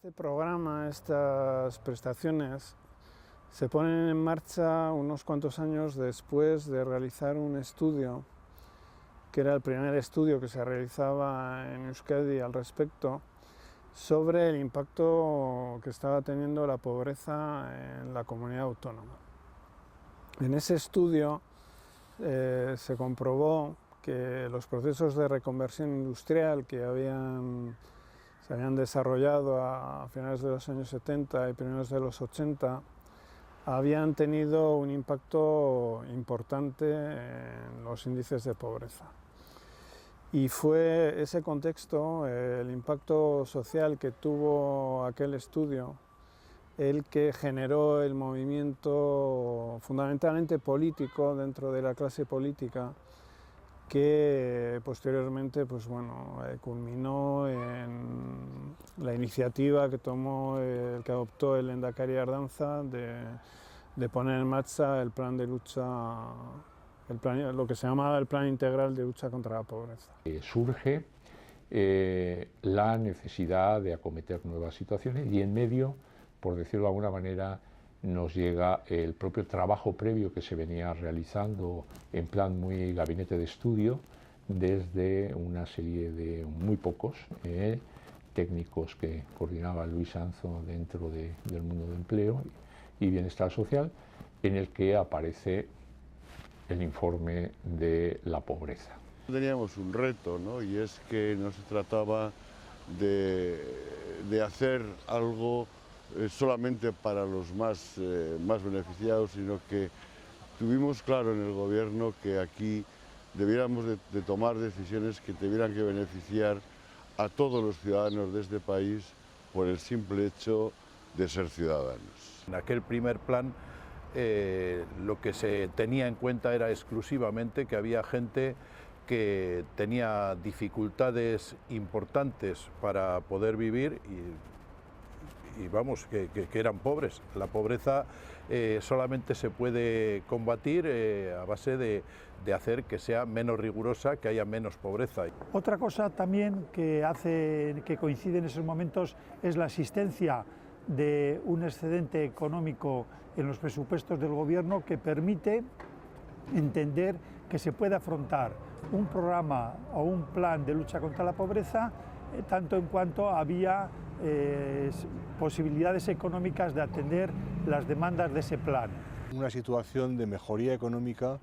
Este programa, estas prestaciones, se ponen en marcha unos cuantos años después de realizar un estudio, que era el primer estudio que se realizaba en Euskadi al respecto, sobre el impacto que estaba teniendo la pobreza en la comunidad autónoma. En ese estudio se comprobó que los procesos de reconversión industrial que se habían desarrollado a finales de los años 70 y primeros de los 80 habían tenido un impacto importante en los índices de pobreza. Y fue ese contexto, el impacto social que tuvo aquel estudio, el que generó el movimiento fundamentalmente político dentro de la clase política, que posteriormente culminó en la iniciativa que que adoptó el Lehendakari Ardanza de poner en marcha el plan de lucha, lo que se llamaba el Plan Integral de Lucha contra la Pobreza. Surge la necesidad de acometer nuevas situaciones y en medio, por decirlo de alguna manera, nos llega el propio trabajo previo que se venía realizando en plan muy gabinete de estudio desde una serie de muy pocos técnicos que coordinaba Luis Anzo dentro del mundo del empleo y bienestar social, en el que aparece el informe de la pobreza. Teníamos un reto, ¿no? Y es que no se trataba de hacer algo solamente para los más beneficiados, sino que tuvimos claro en el gobierno que aquí debiéramos de tomar decisiones que tuvieran que beneficiar a todos los ciudadanos de este país por el simple hecho de ser ciudadanos. En aquel primer plan lo que se tenía en cuenta era exclusivamente que había gente que tenía dificultades importantes para poder vivir y vamos, que eran pobres. La pobreza solamente se puede combatir a base de hacer que sea menos rigurosa, que haya menos pobreza. Otra cosa también que hace que coincide en esos momentos es la existencia de un excedente económico en los presupuestos del gobierno que permite entender que se puede afrontar un programa o un plan de lucha contra la pobreza tanto en cuanto había posibilidades económicas de atender las demandas de ese plan. Una situación de mejoría económica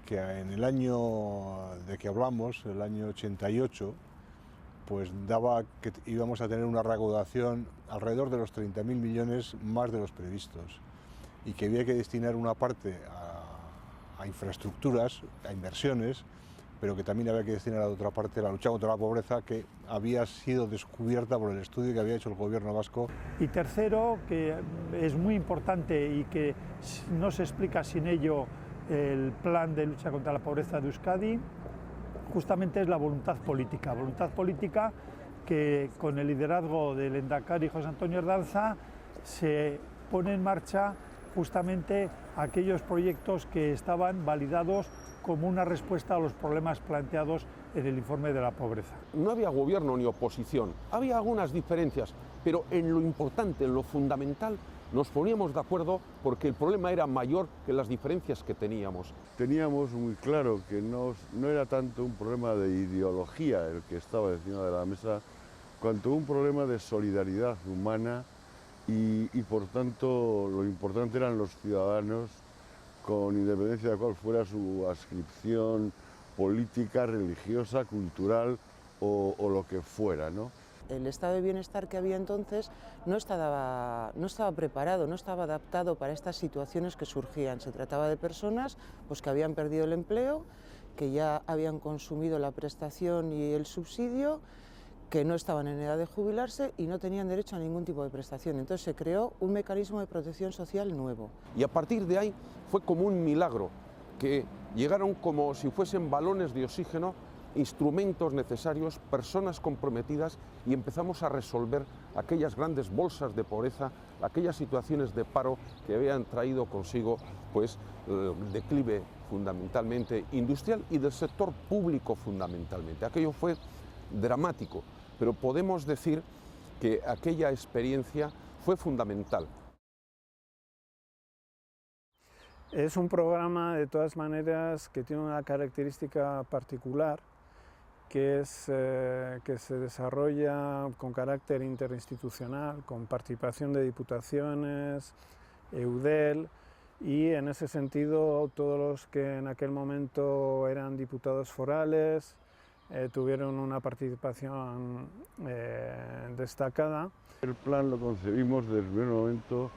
que en el año de que hablamos, el año 88, pues daba que íbamos a tener una recaudación alrededor de los 30.000 millones más de los previstos y que había que destinar una parte a infraestructuras, a inversiones, pero que también había que destinar a otra parte a la lucha contra la pobreza, que había sido descubierta por el estudio que había hecho el gobierno vasco. Y tercero, que es muy importante y que no se explica sin ello el plan de lucha contra la pobreza de Euskadi, justamente es la voluntad política que con el liderazgo del Lehendakari José Antonio Ardanza se pone en marcha justamente aquellos proyectos que estaban validados como una respuesta a los problemas planteados en el informe de la pobreza. No había gobierno ni oposición, había algunas diferencias, pero en lo importante, en lo fundamental, nos poníamos de acuerdo porque el problema era mayor que las diferencias que teníamos. Teníamos muy claro que no era tanto un problema de ideología el que estaba encima de la mesa, cuanto un problema de solidaridad humana y por tanto lo importante eran los ciudadanos, con independencia de cuál fuera su adscripción política, religiosa, cultural o lo que fuera, ¿no? El estado de bienestar que había entonces no estaba preparado, no estaba adaptado para estas situaciones que surgían. Se trataba de personas pues, que habían perdido el empleo, que ya habían consumido la prestación y el subsidio, que no estaban en edad de jubilarse y no tenían derecho a ningún tipo de prestación. Entonces se creó un mecanismo de protección social nuevo. Y a partir de ahí fue como un milagro, que llegaron como si fuesen balones de oxígeno, instrumentos necesarios, personas comprometidas y empezamos a resolver aquellas grandes bolsas de pobreza, aquellas situaciones de paro que habían traído consigo pues, el declive fundamentalmente industrial y del sector público fundamentalmente. Aquello fue dramático, pero podemos decir que aquella experiencia fue fundamental. Es un programa, de todas maneras, que tiene una característica particular, que es que se desarrolla con carácter interinstitucional, con participación de diputaciones, EUDEL, y en ese sentido todos los que en aquel momento eran diputados forales tuvieron una participación destacada. El plan lo concebimos desde el primer momento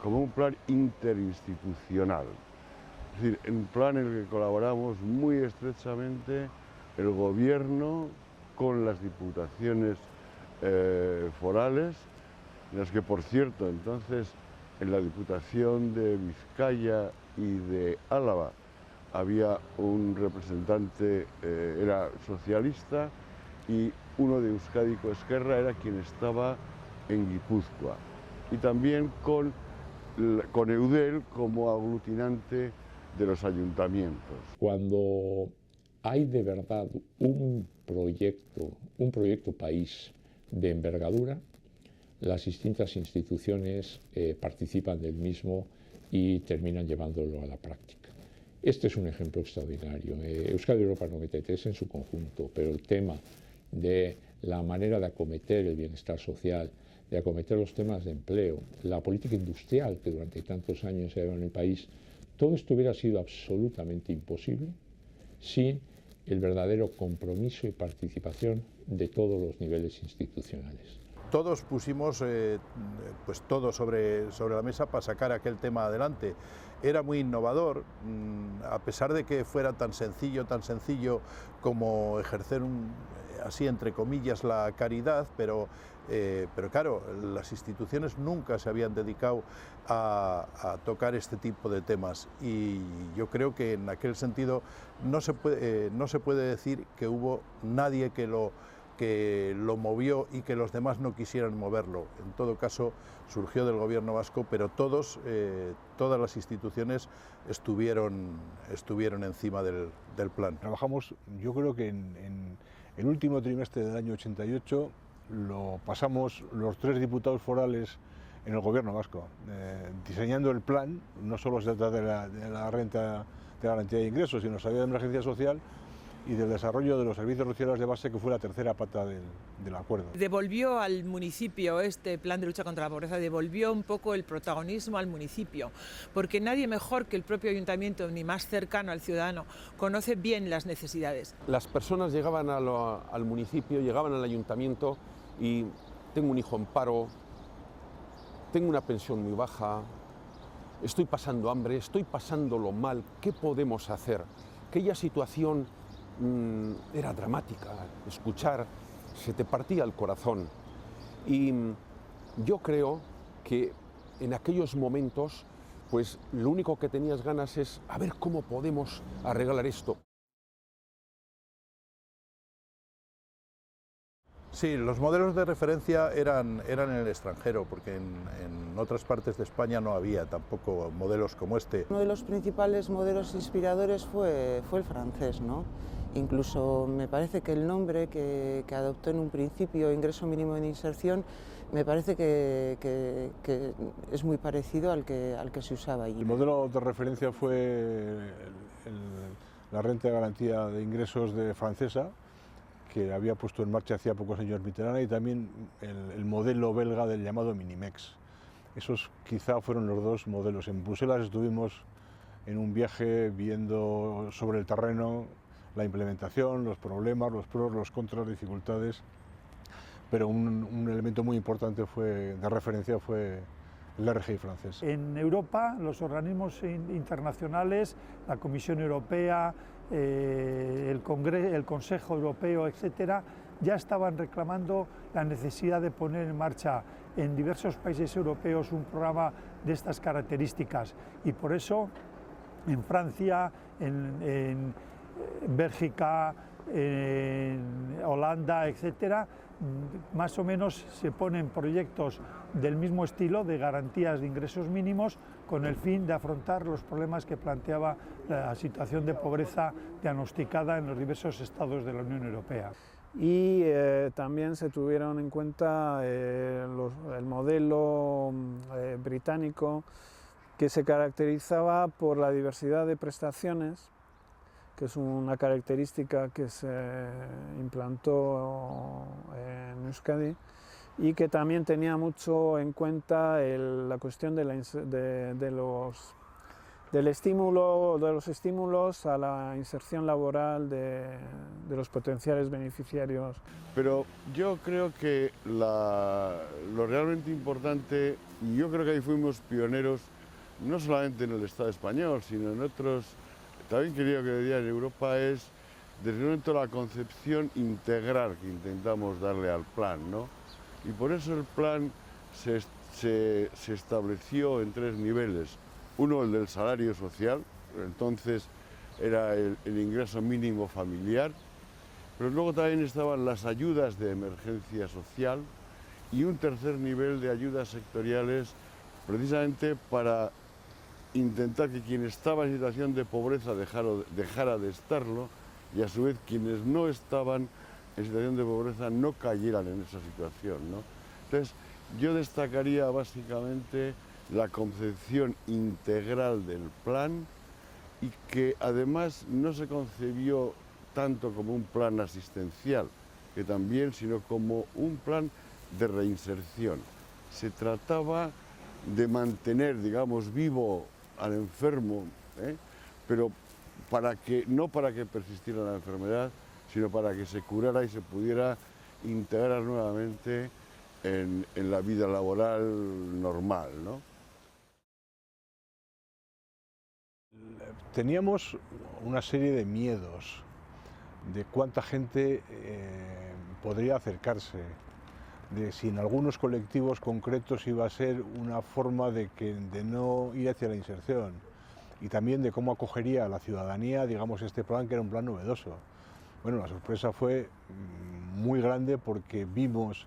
como un plan interinstitucional, es decir, un plan en el que colaboramos muy estrechamente el gobierno con las diputaciones forales, en las que, por cierto, entonces en la Diputación de Vizcaya y de Álava había un representante, era socialista, y uno de Euskadi Ezkerra era quien estaba en Guipúzcoa, y también con EUDEL como aglutinante de los ayuntamientos. Cuando hay de verdad un proyecto país de envergadura, las distintas instituciones participan del mismo y terminan llevándolo a la práctica. Este es un ejemplo extraordinario. Euskadi Europa 93 en su conjunto, pero el tema de la manera de acometer el bienestar social, de acometer los temas de empleo, la política industrial que durante tantos años se ha llevado en el país, todo esto hubiera sido absolutamente imposible sin el verdadero compromiso y participación de todos los niveles institucionales. Todos pusimos pues todo sobre la mesa para sacar aquel tema adelante. Era muy innovador, a pesar de que fuera tan sencillo como ejercer así entre comillas la caridad, pero claro, las instituciones nunca se habían dedicado a tocar este tipo de temas, y yo creo que en aquel sentido no se puede decir que hubo nadie que lo movió y que los demás no quisieran moverlo. En todo caso, surgió del gobierno vasco, pero todas las instituciones estuvieron encima del plan. Trabajamos, yo creo que en el último trimestre del año 88 lo pasamos los 3 diputados forales en el gobierno vasco, diseñando el plan. No solo se trata de la renta de garantía de ingresos, sino la ayuda de emergencia social y del desarrollo de los servicios sociales de base, que fue la tercera pata del acuerdo. Devolvió al municipio, este plan de lucha contra la pobreza, devolvió un poco el protagonismo al municipio, porque nadie mejor que el propio ayuntamiento, ni más cercano al ciudadano, conoce bien las necesidades. Las personas llegaban al municipio, llegaban al ayuntamiento y: tengo un hijo en paro, tengo una pensión muy baja, estoy pasando hambre, estoy pasándolo mal, ¿qué podemos hacer? Aquella situación era dramática, escuchar, se te partía el corazón. Y yo creo que en aquellos momentos, pues lo único que tenías ganas es a ver cómo podemos arreglar esto. Sí, los modelos de referencia eran en el extranjero, porque en otras partes de España no había tampoco modelos como este. Uno de los principales modelos inspiradores fue el francés, ¿no? Incluso me parece que el nombre que adoptó en un principio, ingreso mínimo de inserción, me parece que es muy parecido al que se usaba allí. El modelo de referencia fue la renta de garantía de ingresos francesa, que había puesto en marcha hacía pocos años Mitterrand, y también el modelo belga del llamado Minimex. Esos quizá fueron los 2 modelos. En Bruselas estuvimos en un viaje viendo sobre el terreno la implementación, los problemas, los pros, los contras, dificultades, pero un elemento muy importante de referencia fue el RGI francés. En Europa, los organismos internacionales, la Comisión Europea, el Consejo Europeo, etcétera, ya estaban reclamando la necesidad de poner en marcha en diversos países europeos un programa de estas características, y por eso en Francia, en Bélgica, en Holanda, etcétera, más o menos se ponen proyectos del mismo estilo de garantías de ingresos mínimos, con el fin de afrontar los problemas que planteaba la situación de pobreza diagnosticada en los diversos estados de la Unión Europea. y también se tuvieron en cuenta el modelo británico, que se caracterizaba por la diversidad de prestaciones, que es una característica que se implantó en Euskadi, y que también tenía mucho en cuenta la cuestión de los estímulos a la inserción laboral de los potenciales beneficiarios. Pero yo creo que lo realmente importante, y yo creo que ahí fuimos pioneros, no solamente en el Estado español, sino en otros, también quería que diría en Europa, es desde el momento la concepción integral que intentamos darle al plan, ¿no? Y por eso el plan se estableció en 3 niveles. Uno, el del salario social, entonces era el ingreso mínimo familiar, pero luego también estaban las ayudas de emergencia social y un tercer nivel de ayudas sectoriales, precisamente para intentar que quien estaba en situación de pobreza dejara de estarlo, y a su vez quienes no estaban en situación de pobreza no cayeran en esa situación, ¿no? Entonces, yo destacaría básicamente la concepción integral del plan, y que además no se concebió tanto como un plan asistencial, que también, sino como un plan de reinserción. Se trataba de mantener, digamos, vivo al enfermo, pero no para que persistiera la enfermedad, sino para que se curara y se pudiera integrar nuevamente en la vida laboral normal, ¿no? Teníamos una serie de miedos de cuánta gente podría acercarse, de si en algunos colectivos concretos iba a ser una forma de no ir hacia la inserción, y también de cómo acogería a la ciudadanía, digamos, este plan, que era un plan novedoso. Bueno, la sorpresa fue muy grande, porque vimos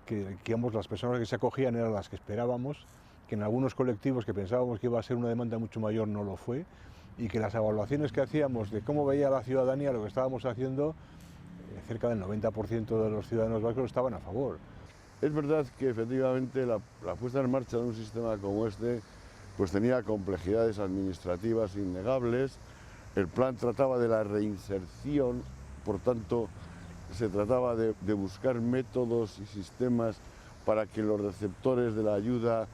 que digamos, las personas que se acogían eran las que esperábamos, que en algunos colectivos que pensábamos que iba a ser una demanda mucho mayor no lo fue, y que las evaluaciones que hacíamos de cómo veía la ciudadanía lo que estábamos haciendo, cerca del 90% de los ciudadanos vascos estaban a favor. Es verdad que efectivamente la puesta en marcha de un sistema como este pues tenía complejidades administrativas innegables. El plan trataba de la reinserción, por tanto se trataba de buscar métodos y sistemas para que los receptores de la ayuda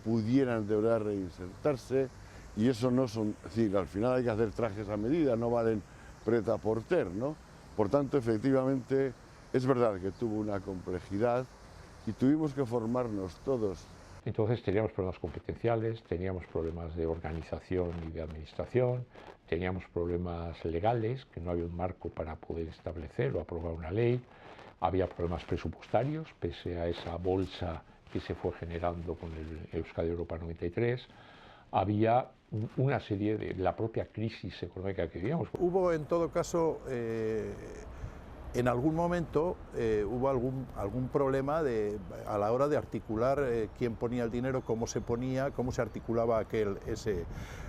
pudieran de verdad reinsertarse, y eso no son, es decir, al final hay que hacer trajes a medida, no valen prêt-à-porter, ¿no? Por tanto, efectivamente, es verdad que tuvo una complejidad y tuvimos que formarnos todos. Entonces teníamos problemas competenciales, teníamos problemas de organización y de administración, teníamos problemas legales, que no había un marco para poder establecer o aprobar una ley, había problemas presupuestarios, pese a esa bolsa que se fue generando con el Euskadi Europa 93, había una serie de la propia crisis económica que vivíamos. Hubo en todo caso, en algún momento hubo algún problema a la hora de articular quién ponía el dinero, cómo se ponía, cómo se articulaba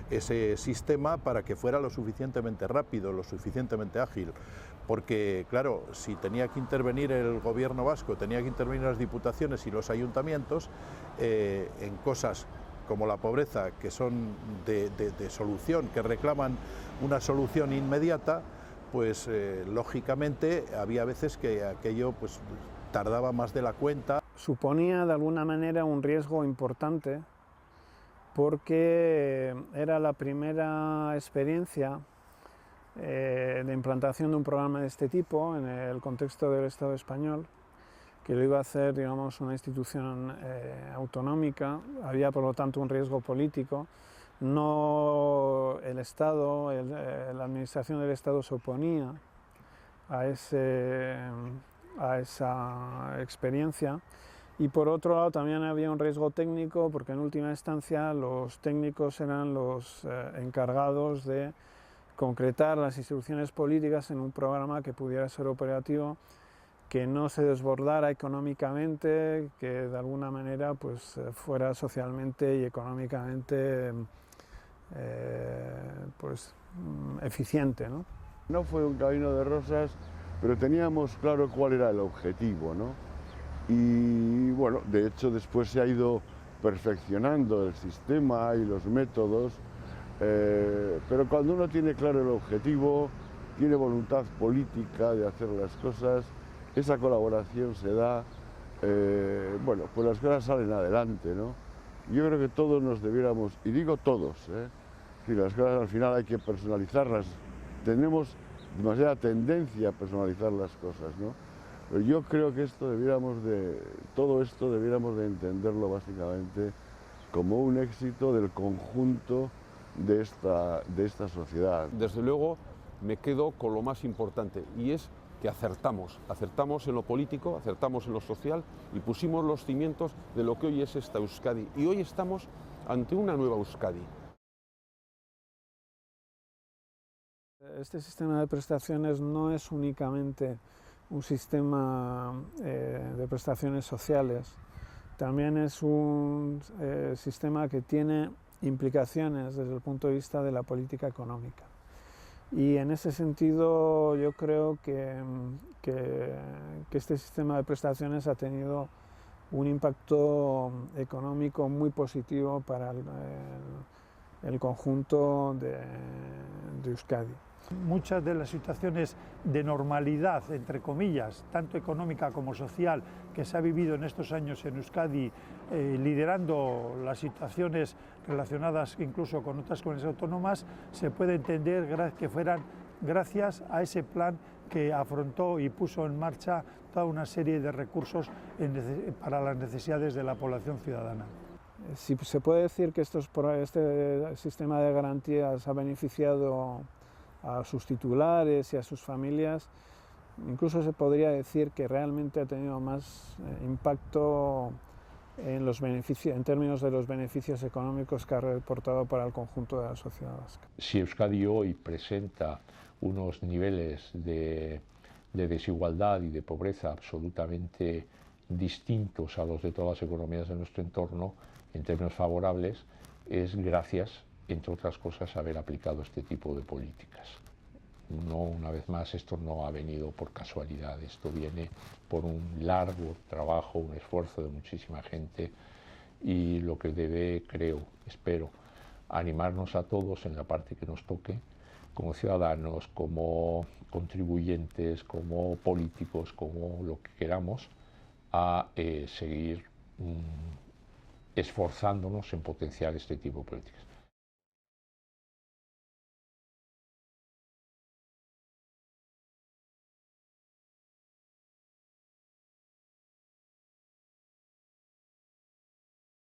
ese sistema para que fuera lo suficientemente rápido, lo suficientemente ágil. Porque, claro, si tenía que intervenir el gobierno vasco, tenía que intervenir las diputaciones y los ayuntamientos en cosas como la pobreza, que son de solución, que reclaman una solución inmediata, pues lógicamente había veces que aquello pues tardaba más de la cuenta. Suponía de alguna manera un riesgo importante, porque era la primera experiencia de implantación de un programa de este tipo en el contexto del Estado español, que lo iba a hacer, digamos, una institución autonómica. Había, por lo tanto, un riesgo político. No el Estado, la administración del Estado se oponía a esa experiencia, y por otro lado también había un riesgo técnico, porque en última instancia los técnicos eran los encargados de concretar las instrucciones políticas en un programa que pudiera ser operativo, que no se desbordara económicamente, que de alguna manera pues fuera socialmente y económicamente pues eficiente, ¿no? No fue un camino de rosas, pero teníamos claro cuál era el objetivo, ¿no? Y bueno, de hecho después se ha ido perfeccionando el sistema y los métodos, pero cuando uno tiene claro el objetivo, tiene voluntad política de hacer las cosas, esa colaboración se da, bueno, pues las cosas salen adelante, ¿no? Yo creo que todos nos debiéramos, y digo todos, si las cosas al final hay que personalizarlas, tenemos demasiada tendencia a personalizar las cosas, ¿no? Pero yo creo que todo esto debiéramos de entenderlo básicamente como un éxito del conjunto de esta sociedad. Desde luego me quedo con lo más importante, y es que acertamos en lo político, acertamos en lo social y pusimos los cimientos de lo que hoy es esta Euskadi. Y hoy estamos ante una nueva Euskadi. Este sistema de prestaciones no es únicamente un sistema de prestaciones sociales, también es un sistema que tiene implicaciones desde el punto de vista de la política económica. Y en ese sentido yo creo que este sistema de prestaciones ha tenido un impacto económico muy positivo para el conjunto de Euskadi. Muchas de las situaciones de normalidad, entre comillas, tanto económica como social, que se ha vivido en estos años en Euskadi, liderando las situaciones relacionadas incluso con otras comunidades autónomas, se puede entender que fueran gracias a ese plan que afrontó y puso en marcha toda una serie de recursos para las necesidades de la población ciudadana. Si se puede decir que este sistema de garantías ha beneficiado a sus titulares y a sus familias, incluso se podría decir que realmente ha tenido más impacto en términos de los beneficios económicos que ha reportado para el conjunto de la sociedad vasca. Si Euskadi hoy presenta unos niveles de desigualdad y de pobreza absolutamente distintos a los de todas las economías de nuestro entorno, en términos favorables, es gracias, entre otras cosas, a haber aplicado este tipo de políticas. No, una vez más, esto no ha venido por casualidad, esto viene por un largo trabajo, un esfuerzo de muchísima gente, y lo que debe, creo, espero, animarnos a todos en la parte que nos toque, como ciudadanos, como contribuyentes, como políticos, como lo que queramos, a seguir esforzándonos en potenciar este tipo de políticas.